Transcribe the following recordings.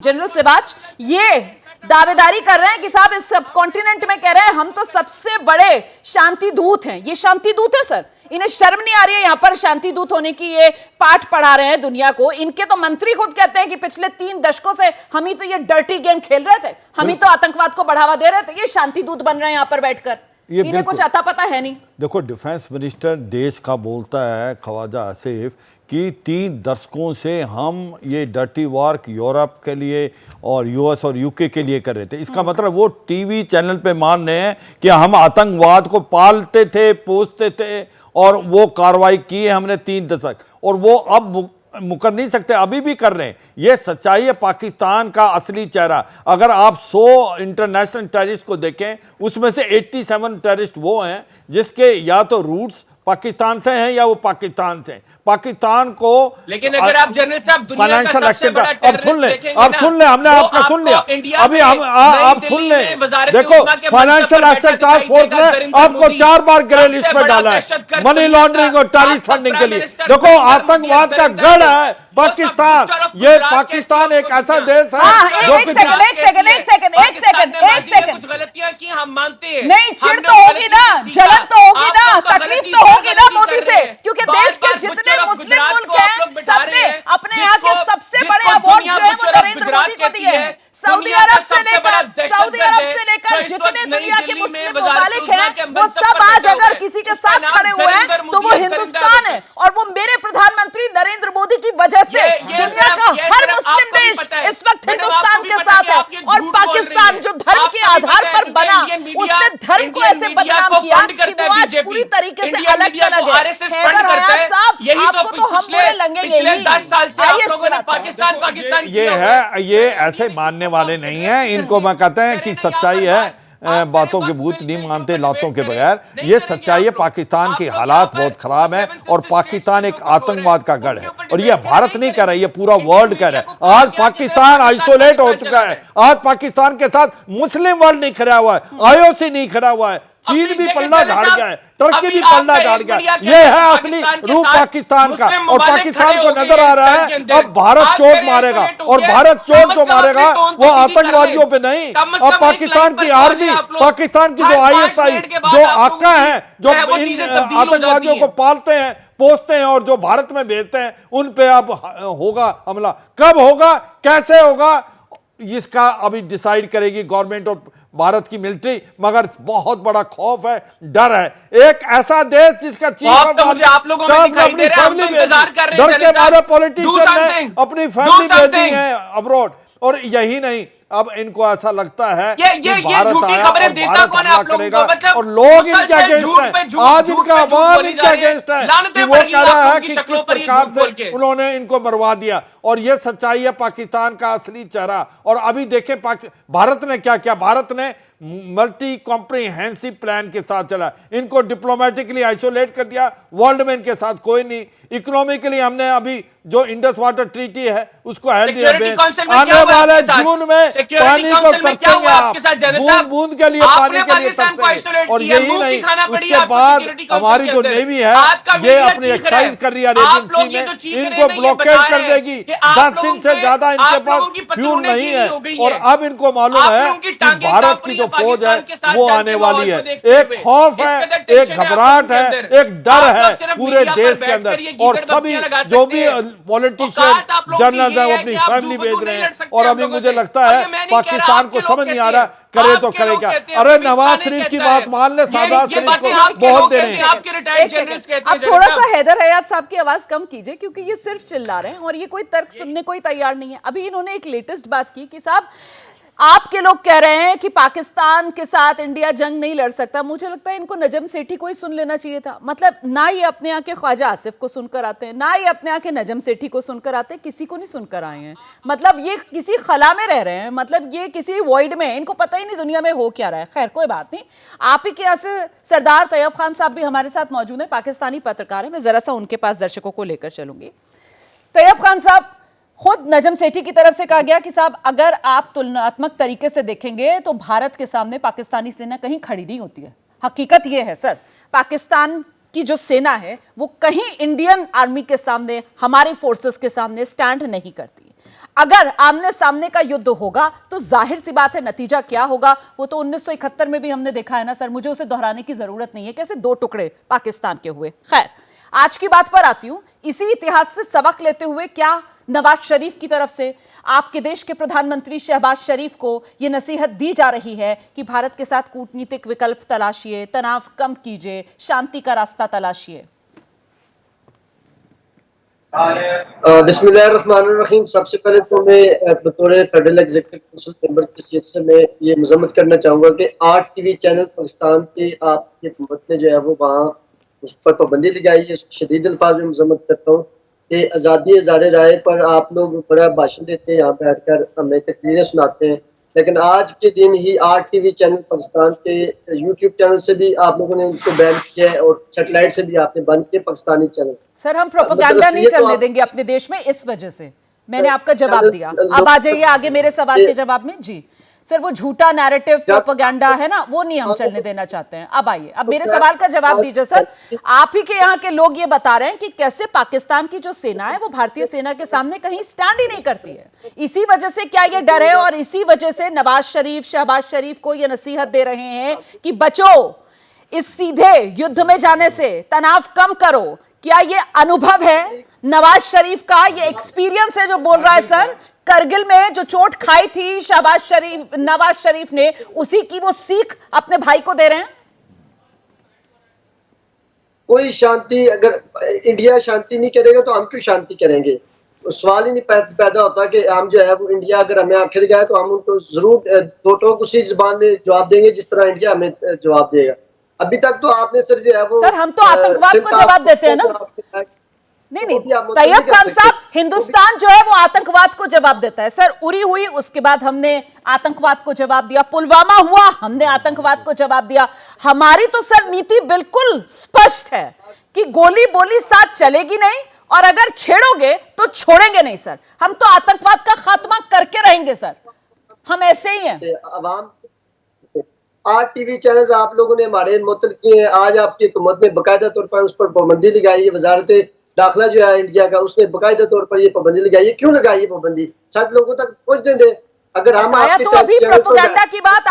General सिबाच ये दावेदारी कर रहे हैं कि साहब इस सब कॉन्टिनेंट में कह रहे हैं हम तो सबसे बड़े शांति दूत हैं। ये शांति दूत है सर? इन्हें शर्म नहीं आ रही है यहां पर शांति दूत होने की? ये पाठ पढ़ा रहे हैं दुनिया को। इनके तो मंत्री खुद कहते हैं कि पिछले 3 दशकों से हम ही तो ये डर्टी गेम खेल रहे थे, हम ही तो आतंकवाद को बढ़ावा दे रहे थे। ये शांति दूत बन रहे हैं यहां पर बैठकर। इन्हें कुछ अता पता है नहीं। देखो, डिफेंस मिनिस्टर देश का बोलता है ख्वाजा आसिफ कि 3 दशकों से हम ये डर्टी वर्क यूरोप के लिए और यूएस और यूके के लिए कर रहे थे। इसका मतलब वो टीवी चैनल पे मान रहे हैं कि हम आतंकवाद को पालते थे, पोसते थे और वो कार्रवाई की है हमने 3 दशक, और वो अब मुकर नहीं सकते, अभी भी कर रहे हैं। ये सच्चाई है पाकिस्तान का असली चेहरा। अगर आप 100 इंटरनेशनल टेररिस्ट को देखें, उसमें से 87 टेररिस्ट वो हैं जिसके या तो रूट्स पाकिस्तान से हैं या वो पाकिस्तान से हैं। पाकिस्तान को लेकिन अगर आप जनरल साहब फाइनेंशियल एक्शन का अब सुन ले, हमने आपका सुन लिया, अभी हम आप सुन ले। देखो, फाइनेंशियल एक्शन टास्क फोर्स ने आपको 4 बार ग्रे लिस्ट में डाला है मनी लॉन्ड्रिंग और टेररिस्ट फंडिंग के लिए। देखो, आतंकवाद का गढ़ है पाकिस्तान। ये पाकिस्तान एक ऐसा देश है जो एक सेकंड गलतियां की हम मानते हैं। नहीं, चिढ़ तो होगी ना, जलन तो होगी ना, तकलीफ तो होगी ना मोदी से, क्योंकि देश के जितने मुस्लिम मुल्क हैं सबने अपने यहाँ के सबसे बड़े अवार्ड जो है वो नरेंद्र मोदी को दिए हैं। सऊदी अरब से लेकर जितने दुनिया के मुस्लिम ममालिक हैं वो सब आज अगर किसी के साथ खड़े हुए हैं तो वो हिंदुस्तान है, और वो मेरे प्रधानमंत्री नरेंद्र मोदी की वजह से दुनिया का हर मुस्लिम देश इस वक्त हिंदुस्तान के साथ है। और पाकिस्तान जो धर्म के आधार पर बना, उसने धर्म को ऐसे बदनाम किया कि वो आज पूरी तरीके से अलग थलग है। हैदर हयात साहब, आपको तो हम पूरे लगेंगे ही। 10 साल से आप लोगों ने पाकिस्तान ये है, ये ऐसे मानने वाले नहीं हैं। इनको मैं कहते हैं कि सच्चाई है, बातों के भूत नहीं मानते लातों के बगैर। ये सच्चाई है, पाकिस्तान के हालात बहुत खराब हैं और पाकिस्तान एक आतंकवाद का गढ़ है। और ये भारत नहीं कह रहा है, ये पूरा वर्ल्ड कह रहा है। आज पाकिस्तान आइसोलेट हो चुका है। आज पाकिस्तान के साथ मुस्लिम वर्ल्ड नहीं खड़ा हुआ है, आईओसी नहीं खड़ा हुआ है, चीन भी पल्ला झाड़ गया है, टर्की भी पल्ला झाड़ गया। ये है असली रूप पाकिस्तान का। और पाकिस्तान को नजर आ रहा है अब भारत चोट मारेगा, और भारत चोट जो मारेगा वो आतंकवादियों पे नहीं। अब पाकिस्तान की आर्मी, पाकिस्तान की जो आईएसआई, जो आका है, जो इन आतंकवादियों को पालते हैं, पोसते हैं और जो भारत में भेजते हैं, उन पे अब होगा हमला। कब होगा, कैसे होगा, इसका अभी डिसाइड करेगी गवर्नमेंट और भारत की मिलिट्री। मगर बहुत बड़ा खौफ है, डर है। एक ऐसा देश जिसका चीफ आप लोगों में दिखाई दे रहा है, हम तो इंतजार कर रहे हैं। डर के मारे पॉलिटिशियन ने अपनी फैमिली भेजी है अब्रॉड। और यही नहीं, अब इनको ऐसा लगता है कि भारत आया और भारत हमला करेगा और लोग इनके अगेंस्ट हैं। आज इनका अवाम इनके अगेंस्ट है कि वो कह रहा है कि किस प्रकार से उन्होंने इनको मरवा दिया। और ये सच्चाई है पाकिस्तान का असली चेहरा। और अभी देखें भारत ने क्या किया। भारत ने मल्टी कॉम्प्रिहेंसिव प्लान के साथ चला, इनको डिप्लोमेटिकली आइसोलेट कर दिया। वर्ल्ड में इनके साथ कोई नहीं। इकोनॉमिकली हमने अभी जो इंडस वाटर ट्रीटी है उसको हेल्प दिया। आने वाले जून में पानी को तरसेंगे आप, बूंद बूंद के लिए पानी के लिए तरसेंगे। और यही नहीं, उसके बाद हमारी जो नेवी है ये अपनी एक्सरसाइज कर रही है अरेबियन सी में, इनको ब्लॉकेट कर देगी। 10 दिन से ज्यादा इनके पास फ्यूल नहीं है। और अब इनको मालूम है कि भारत की जो फौज है वो आने वाली है। एक खौफ है, एक घबराहट है, एक डर है पूरे देश के अंदर। और सभी जो भी पॉलिटिशियन, जनरल है, वो अपनी फैमिली भेज रहे हैं। और अभी मुझे लगता है पाकिस्तान को समझ नहीं आ रहा करे तो करे क्या। अरे नवाज शरीफ की बात मान ले, शहबाज शरीफ को बहुत दे रहे हैं। अब थोड़ा सा हैदर हयात साहब की आवाज कम कीजिए, क्योंकि ये सिर्फ चिल्ला रहे हैं और ये कोई तर्क सुनने कोई तैयार नहीं है। अभी इन्होंने एक लेटेस्ट बात की कि साहब आपके लोग कह रहे हैं कि पाकिस्तान के साथ इंडिया जंग नहीं लड़ सकता। मुझे लगता है इनको नजम सेठी को ही सुन लेना चाहिए था। मतलब ना ये अपने यहाँ के ख्वाजा आसिफ को सुनकर आते हैं, ना ये अपने यहाँ के नजम सेठी को सुनकर आते हैं, किसी को नहीं सुनकर आए हैं। मतलब ये किसी खला में रह रहे हैं, मतलब ये किसी वॉइड में, इनको पता ही नहीं दुनिया में हो क्या रहा है। खैर कोई बात नहीं। आप ही के यहाँ से सरदार तैयब खान साहब भी हमारे साथ मौजूद है, पाकिस्तानी पत्रकार है। मैं जरा सा उनके पास दर्शकों को लेकर चलूंगी। तैयब खान साहब, खुद नजम सेठी की तरफ से कहा गया कि साहब अगर आप तुलनात्मक तरीके से देखेंगे तो भारत के सामने पाकिस्तानी सेना कहीं खड़ी नहीं होती है। हकीकत यह है सर, पाकिस्तान की जो सेना है वो कहीं इंडियन आर्मी के सामने, हमारी फोर्सेस के सामने स्टैंड नहीं करती। अगर आमने सामने का युद्ध होगा तो जाहिर सी बात है नतीजा क्या होगा वो तो 1971 में भी हमने देखा है ना सर, मुझे उसे दोहराने की जरूरत नहीं है कैसे दो टुकड़े पाकिस्तान के हुए। खैर आज की बात पर आती हूं, इसी इतिहास से सबक लेते हुए क्या नवाज शरीफ की तरफ से आपके देश के प्रधानमंत्री शहबाज शरीफ को यह नसीहत दी जा रही है कि भारत के साथ कूटनीतिक विकल्प तलाशिए, तनाव कम कीजिए, शांति का रास्ता तलाशिए? बिस्मिल्लाहिर्रहमानिर्रहीम। सबसे पहले तो मैं बतौर फेडरल एग्जीक्यूटिव काउंसिल मेंबर की हैसियत से मैं ये मजम्मत करना चाहूँगा कि आरटीवी चैनल पाकिस्तान की आपकी हुकूमत ने जो है वो वहाँ उस पर पाबंदी लगाई है। शदीद अल्फाज में मजम्मत करता हूँ कि आज़ादी इज़हार राय पर आप लोग बड़ा भाषण देते हैं, यहाँ बैठकर हमें तकरीरें सुनाते हैं, लेकिन आज के दिन ही आरटीवी चैनल पाकिस्तान के यूट्यूब चैनल से भी आप लोगों ने उनको बैन किया है और सैटेलाइट से भी आपने बंद किया पाकिस्तानी चैनल। सर हम प्रोपेगेंडा नहीं चलने देंगे अपने देश में, इस वजह से मैंने आपका जवाब दिया। अब आ जाइए आगे मेरे सवाल के जवाब में। जी सर, वो झूठा नैरेटिव प्रोपेगेंडा है ना, वो नहीं हम चलने देना चाहते हैं। अब आइए, अब मेरे सवाल का जवाब दीजिए सर। आप ही के यहाँ के लोग ये बता रहे हैं कि कैसे पाकिस्तान की जो सेना है वो भारतीय सेना के सामने कहीं स्टैंड ही नहीं करती है। इसी वजह से क्या ये डर है और इसी वजह से नवाज शरीफ शहबाज शरीफ को ये नसीहत दे रहे हैं कि बचो इस सीधे युद्ध में जाने से, तनाव कम करो? क्या ये अनुभव है नवाज शरीफ का, ये एक्सपीरियंस है जो बोल रहा है सर? करगिल में जो चोट खाई थी नवाज शरीफ ने, उसी की वो सीख अपने भाई को दे रहे हैं? कोई शांति, अगर इंडिया शांति नहीं करेगा तो हम क्यों शांति करेंगे? सवाल ही नहीं पैदा होता कि हम जो है वो इंडिया अगर हमें आखिर गया तो हम उनको जरूर दो टोक उसी जुबान में जवाब देंगे जिस तरह इंडिया हमें जवाब देगा। अभी तक तो आपने सर जो है वो सर हम तो आतंकवाद को जवाब देते हैं ना। नहीं तैयब खान साहब, हिंदुस्तान जो है वो आतंकवाद को जवाब देता है सर। उरी हुई उसके बाद हमने आतंकवाद को जवाब दिया, पुलवामा हुआ हमने आतंकवाद को जवाब दिया। हमारी तो सर नीति बिल्कुल स्पष्ट है कि गोली बोली साथ चलेगी नहीं और अगर छेड़ोगे तो छोड़ेंगे नहीं सर। हम तो आतंकवाद का खात्मा करके रहेंगे सर, हम ऐसे ही हैं। अवाम आरटीवी चैनल्स आप लोगों ने हमारे मुतल किए हैं। आज आपकी हुकूमत ने बाकायदा तौर पर उस पर पाबंदी लगाई है। वजारत दाखिला जो है इंडिया का, उसने बाकायदा तौर पर ये पाबंदी लगाई है। क्यों लगाई है पाबंदी? सच लोगों तक पहुंचने दे। अगर हम तो अभी प्रोपेगेंडा की बात,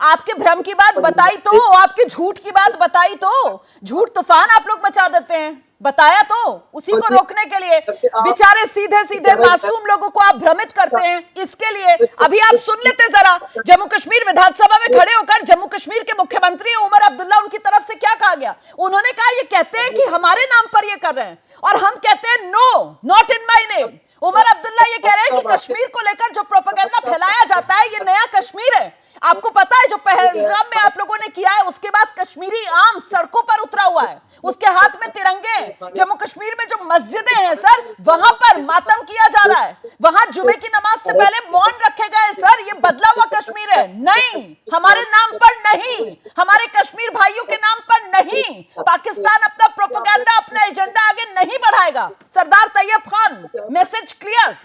आपके भ्रम की बात बताई तो, आपके झूठ की बात बताई तो, झूठ तूफान आप लोग मचा देते हैं। बताया तो उसी को रोकने के लिए, बेचारे सीधे सीधे मासूम लोगों को आप भ्रमित करते हैं, इसके लिए। अभी आप सुन लेते जरा, जम्मू कश्मीर विधानसभा में खड़े होकर जम्मू कश्मीर के मुख्यमंत्री उमर अब्दुल्ला, उनकी तरफ से क्या कहा गया? उन्होंने कहा ये कहते हैं कि हमारे नाम पर ये कर रहे हैं और हम कहते हैं no, not in my name. Umar Abdullah ये कह रहे हैं कि कश्मीर को लेकर जो प्रोपेगेंडा फैलाया जाता है ये नया कश्मीर है। आपको पता है जो पहलगाम में आप लोगों ने किया है, उसके बाद कश्मीरी आम सड़कों पर उतरा हुआ है, उसके हाथ में तिरंगे। जम्मू कश्मीर में जो मस्जिदें हैं सर, वहां पर मातम किया जा रहा है, वहां जुमे की नमाज से पहले मौन रखे गए सर। ये बदला हुआ कश्मीर है। नहीं, हमारे नाम पर नहीं, हमारे कश्मीर भाइयों के नाम पर नहीं। पाकिस्तान अपना प्रोपेगेंडा, अपना एजेंडा आगे नहीं बढ़ाएगा। सरदार तैयब खान, मैसेज क्लियर।